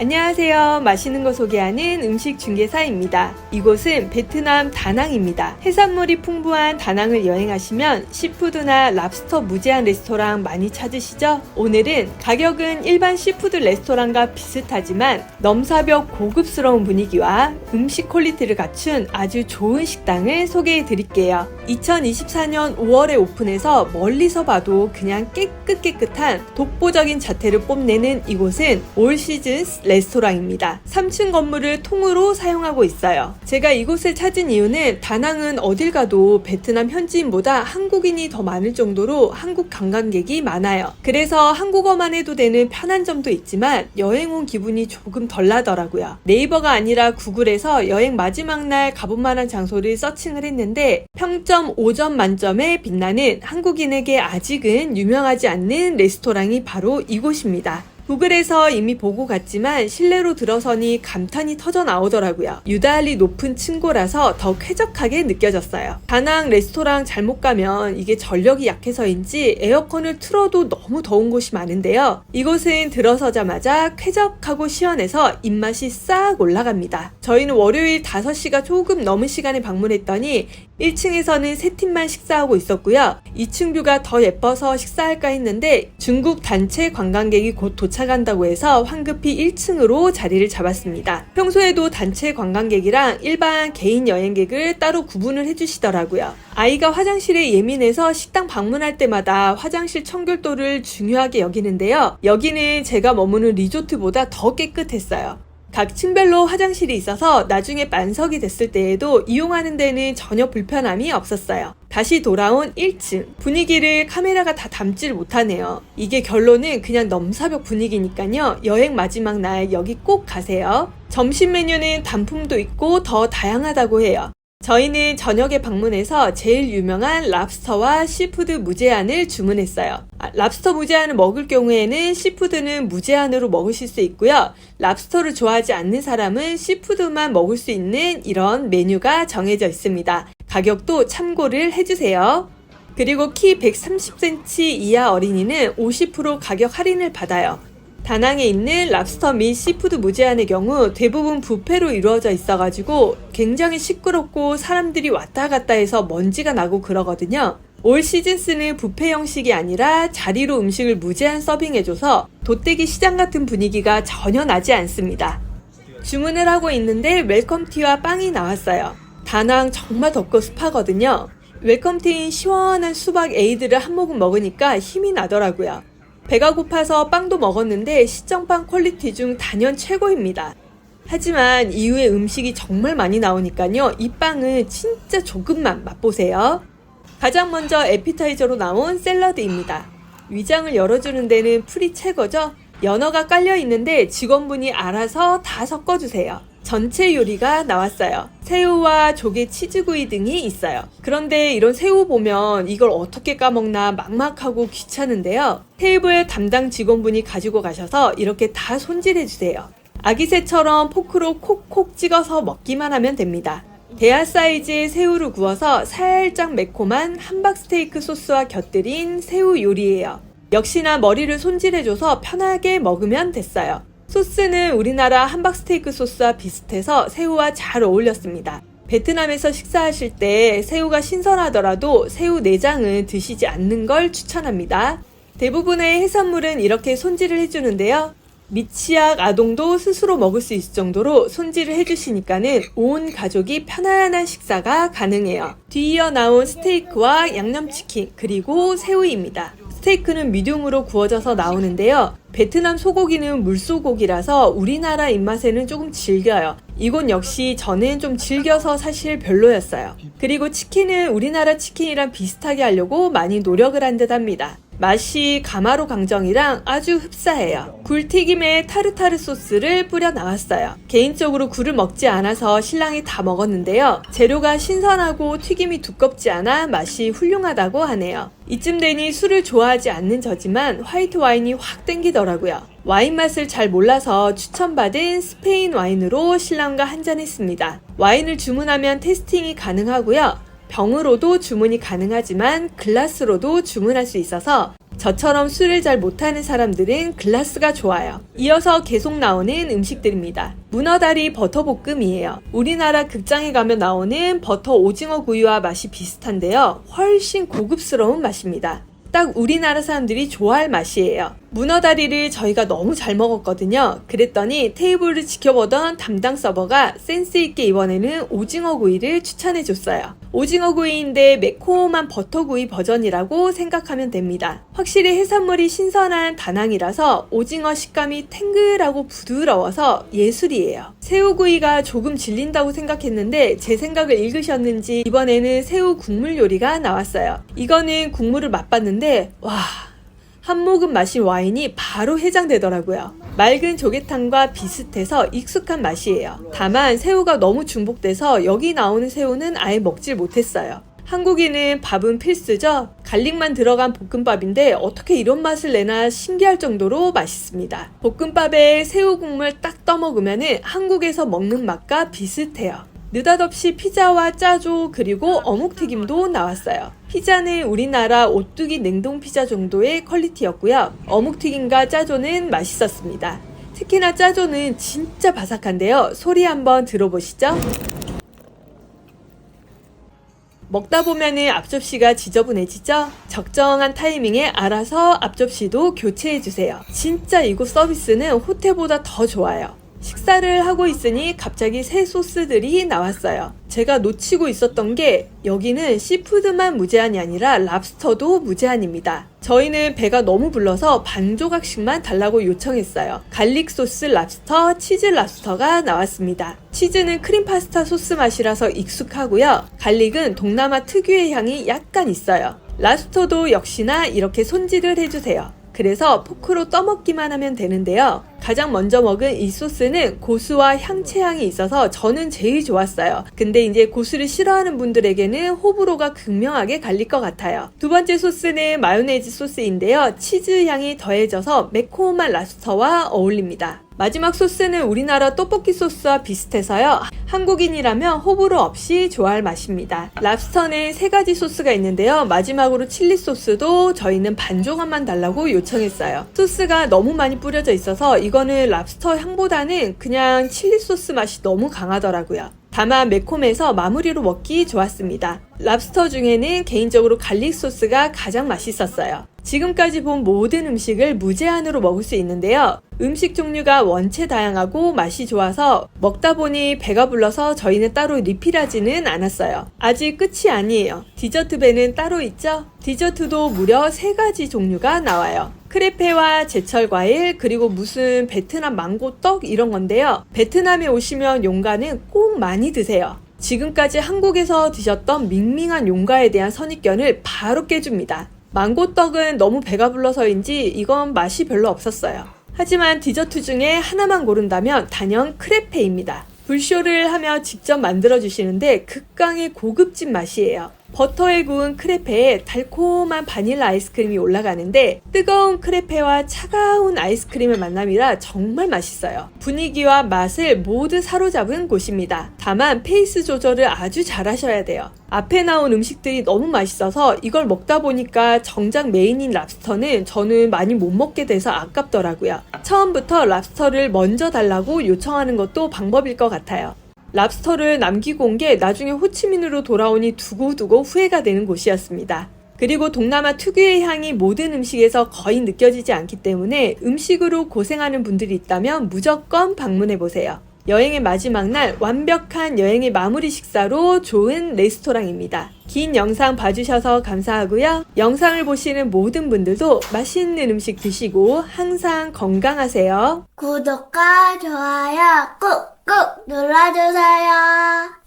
안녕하세요. 맛있는 거 소개하는 음식 중개사입니다. 이곳은 베트남 다낭입니다. 해산물이 풍부한 다낭을 여행하시면 시푸드나 랍스터 무제한 레스토랑 많이 찾으시죠? 오늘은 가격은 일반 시푸드 레스토랑과 비슷하지만 넘사벽 고급스러운 분위기와 음식 퀄리티를 갖춘 아주 좋은 식당을 소개해 드릴게요. 2024년 5월에 오픈해서 멀리서 봐도 그냥 깨끗한 독보적인 자태를 뽐내는 이곳은 올 시즌스 레스토랑입니다. 3층 건물을 통으로 사용하고 있어요. 제가 이곳을 찾은 이유는 다낭은 어딜 가도 베트남 현지인보다 한국인이 더 많을 정도로 한국 관광객이 많아요. 그래서 한국어만 해도 되는 편한 점도 있지만 여행 온 기분이 조금 덜 나더라고요. 네이버가 아니라 구글에서 여행 마지막 날 가볼 만한 장소를 서칭을 했는데 평점 5점 만점에 빛나는 한국인에게 아직은 유명하지 않는 레스토랑이 바로 이곳입니다. 구글에서 이미 보고 갔지만 실내로 들어서니 감탄이 터져 나오더라고요. 유달리 높은 층고라서 더 쾌적하게 느껴졌어요. 다낭 레스토랑 잘못 가면 이게 전력이 약해서인지 에어컨을 틀어도 너무 더운 곳이 많은데요. 이곳은 들어서자마자 쾌적하고 시원해서 입맛이 싹 올라갑니다. 저희는 월요일 5시가 조금 넘은 시간에 방문했더니 1층에서는 3팀만 식사하고 있었고요. 2층 뷰가 더 예뻐서 식사할까 했는데 중국 단체 관광객이 곧 도착한다고 해서 황급히 1층으로 자리를 잡았습니다. 평소에도 단체 관광객이랑 일반 개인 여행객을 따로 구분을 해주시더라고요. 아이가 화장실에 예민해서 식당 방문할 때마다 화장실 청결도를 중요하게 여기는데요. 여기는 제가 머무는 리조트보다 더 깨끗했어요. 각 층별로 화장실이 있어서 나중에 만석이 됐을 때에도 이용하는 데는 전혀 불편함이 없었어요. 다시 돌아온 1층. 분위기를 카메라가 다 담질 못하네요. 이게 결론은 그냥 넘사벽 분위기니까요. 여행 마지막 날 여기 꼭 가세요. 점심 메뉴는 단품도 있고 더 다양하다고 해요. 저희는 저녁에 방문해서 제일 유명한 랍스터와 시푸드 무제한을 주문했어요. 랍스터 무제한을 먹을 경우에는 시푸드는 무제한으로 먹으실 수 있고요. 랍스터를 좋아하지 않는 사람은 시푸드만 먹을 수 있는 이런 메뉴가 정해져 있습니다. 가격도 참고를 해주세요. 그리고 키 130cm 이하 어린이는 50% 가격 할인을 받아요. 다낭에 있는 랍스터 및 시푸드 무제한의 경우 대부분 뷔페로 이루어져 있어가지고 굉장히 시끄럽고 사람들이 왔다 갔다 해서 먼지가 나고 그러거든요. 올 시즌스는 뷔페 형식이 아니라 자리로 음식을 무제한 서빙해줘서 돗대기 시장 같은 분위기가 전혀 나지 않습니다. 주문을 하고 있는데 웰컴티와 빵이 나왔어요. 다낭 정말 덥고 습하거든요. 웰컴티인 시원한 수박 에이드를 한 모금 먹으니까 힘이 나더라고요. 배가 고파서 빵도 먹었는데 시정빵 퀄리티 중 단연 최고입니다. 하지만 이후에 음식이 정말 많이 나오니까요. 이 빵은 진짜 조금만 맛보세요. 가장 먼저 에피타이저로 나온 샐러드입니다. 위장을 열어주는 데는 풀이 최고죠. 연어가 깔려 있는데 직원분이 알아서 다 섞어주세요. 전체 요리가 나왔어요. 새우와 조개 치즈구이 등이 있어요. 그런데 이런 새우 보면 이걸 어떻게 까먹나 막막하고 귀찮은데요. 테이블 담당 직원분이 가지고 가셔서 이렇게 다 손질해주세요. 아기새처럼 포크로 콕콕 찍어서 먹기만 하면 됩니다. 대하 사이즈의 새우를 구워서 살짝 매콤한 함박 스테이크 소스와 곁들인 새우 요리예요. 역시나 머리를 손질해줘서 편하게 먹으면 됐어요. 소스는 우리나라 함박스테이크 소스와 비슷해서 새우와 잘 어울렸습니다. 베트남에서 식사하실 때 새우가 신선하더라도 새우 내장은 드시지 않는 걸 추천합니다. 대부분의 해산물은 이렇게 손질을 해주는데요. 미취학 아동도 스스로 먹을 수 있을 정도로 손질을 해주시니까는 온 가족이 편안한 식사가 가능해요. 뒤이어 나온 스테이크와 양념치킨 그리고 새우입니다. 스테이크는 미디움으로 구워져서 나오는데요. 베트남 소고기는 물소고기라서 우리나라 입맛에는 조금 질겨요. 이건 역시 저는 좀 질겨서 사실 별로였어요. 그리고 치킨은 우리나라 치킨이랑 비슷하게 하려고 많이 노력을 한 듯 합니다. 맛이 가마로 강정이랑 아주 흡사해요. 굴튀김에 타르타르 소스를 뿌려 나왔어요. 개인적으로 굴을 먹지 않아서 신랑이 다 먹었는데요. 재료가 신선하고 튀김이 두껍지 않아 맛이 훌륭하다고 하네요. 이쯤 되니 술을 좋아하지 않는 저지만 화이트 와인이 확 땡기더라고요. 와인 맛을 잘 몰라서 추천받은 스페인 와인으로 신랑과 한잔했습니다. 와인을 주문하면 테이스팅이 가능하고요. 병으로도 주문이 가능하지만 글라스로도 주문할 수 있어서 저처럼 술을 잘 못하는 사람들은 글라스가 좋아요. 이어서 계속 나오는 음식들입니다. 문어다리 버터볶음이에요. 우리나라 극장에 가면 나오는 버터 오징어 구이와 맛이 비슷한데요. 훨씬 고급스러운 맛입니다. 딱 우리나라 사람들이 좋아할 맛이에요. 문어다리를 저희가 너무 잘 먹었거든요. 그랬더니 테이블을 지켜보던 담당 서버가 센스있게 이번에는 오징어 구이를 추천해줬어요. 오징어 구이인데 매콤한 버터구이 버전이라고 생각하면 됩니다. 확실히 해산물이 신선한 다낭이라서 오징어 식감이 탱글하고 부드러워서 예술이에요. 새우구이가 조금 질린다고 생각했는데 제 생각을 읽으셨는지 이번에는 새우 국물 요리가 나왔어요. 이거는 국물을 맛봤는데 와, 한 모금 마신 와인이 바로 해장되더라고요. 맑은 조개탕과 비슷해서 익숙한 맛이에요. 다만 새우가 너무 중복돼서 여기 나오는 새우는 아예 먹질 못했어요. 한국인은 밥은 필수죠. 갈릭만 들어간 볶음밥인데 어떻게 이런 맛을 내나 신기할 정도로 맛있습니다. 볶음밥에 새우 국물 딱 떠먹으면 한국에서 먹는 맛과 비슷해요. 느닷없이 피자와 짜조 그리고 어묵튀김도 나왔어요. 피자는 우리나라 오뚜기 냉동 피자 정도의 퀄리티였고요. 어묵튀김과 짜조는 맛있었습니다. 특히나 짜조는 진짜 바삭한데요. 소리 한번 들어보시죠. 먹다 보면은 앞접시가 지저분해지죠? 적정한 타이밍에 알아서 앞접시도 교체해주세요. 진짜 이곳 서비스는 호텔보다 더 좋아요. 식사를 하고 있으니 갑자기 새 소스들이 나왔어요. 제가 놓치고 있었던 게 여기는 시푸드만 무제한이 아니라 랍스터도 무제한입니다. 저희는 배가 너무 불러서 반 조각씩만 달라고 요청했어요. 갈릭 소스 랍스터, 치즈 랍스터가 나왔습니다. 치즈는 크림 파스타 소스 맛이라서 익숙하고요. 갈릭은 동남아 특유의 향이 약간 있어요. 랍스터도 역시나 이렇게 손질을 해주세요. 그래서 포크로 떠먹기만 하면 되는데요. 가장 먼저 먹은 이 소스는 고수와 향채향이 있어서 저는 제일 좋았어요. 근데 이제 고수를 싫어하는 분들에게는 호불호가 극명하게 갈릴 것 같아요. 두 번째 소스는 마요네즈 소스인데요. 치즈 향이 더해져서 매콤한 랍스터와 어울립니다. 마지막 소스는 우리나라 떡볶이 소스와 비슷해서요. 한국인이라면 호불호 없이 좋아할 맛입니다. 랍스터는 3가지 소스가 있는데요. 마지막으로 칠리 소스도 저희는 반 조각만 달라고 요청했어요. 소스가 너무 많이 뿌려져 있어서 이거는 랍스터 향보다는 그냥 칠리 소스 맛이 너무 강하더라고요. 다만 매콤해서 마무리로 먹기 좋았습니다. 랍스터 중에는 개인적으로 갈릭 소스가 가장 맛있었어요. 지금까지 본 모든 음식을 무제한으로 먹을 수 있는데요. 음식 종류가 원체 다양하고 맛이 좋아서 먹다 보니 배가 불러서 저희는 따로 리필하지는 않았어요. 아직 끝이 아니에요. 디저트 배는 따로 있죠? 디저트도 무려 3가지 종류가 나와요. 크레페와 제철 과일 그리고 무슨 베트남 망고 떡 이런 건데요. 베트남에 오시면 용가는 꼭 많이 드세요. 지금까지 한국에서 드셨던 밍밍한 용가에 대한 선입견을 바로 깨줍니다. 망고떡은 너무 배가 불러서인지 이건 맛이 별로 없었어요. 하지만 디저트 중에 하나만 고른다면 단연 크레페입니다. 불쇼를 하며 직접 만들어주시는데 극강의 고급진 맛이에요. 버터에 구운 크레페에 달콤한 바닐라 아이스크림이 올라가는데 뜨거운 크레페와 차가운 아이스크림의 만남이라 정말 맛있어요. 분위기와 맛을 모두 사로잡은 곳입니다. 다만 페이스 조절을 아주 잘 하셔야 돼요. 앞에 나온 음식들이 너무 맛있어서 이걸 먹다 보니까 정작 메인인 랍스터는 저는 많이 못 먹게 돼서 아깝더라고요. 처음부터 랍스터를 먼저 달라고 요청하는 것도 방법일 것 같아요. 랍스터를 남기고 온 게 나중에 호치민으로 돌아오니 두고두고 후회가 되는 곳이었습니다. 그리고 동남아 특유의 향이 모든 음식에서 거의 느껴지지 않기 때문에 음식으로 고생하는 분들이 있다면 무조건 방문해보세요. 여행의 마지막 날 완벽한 여행의 마무리 식사로 좋은 레스토랑입니다. 긴 영상 봐주셔서 감사하고요. 영상을 보시는 모든 분들도 맛있는 음식 드시고 항상 건강하세요. 구독과 좋아요 꾹꾹 눌러주세요.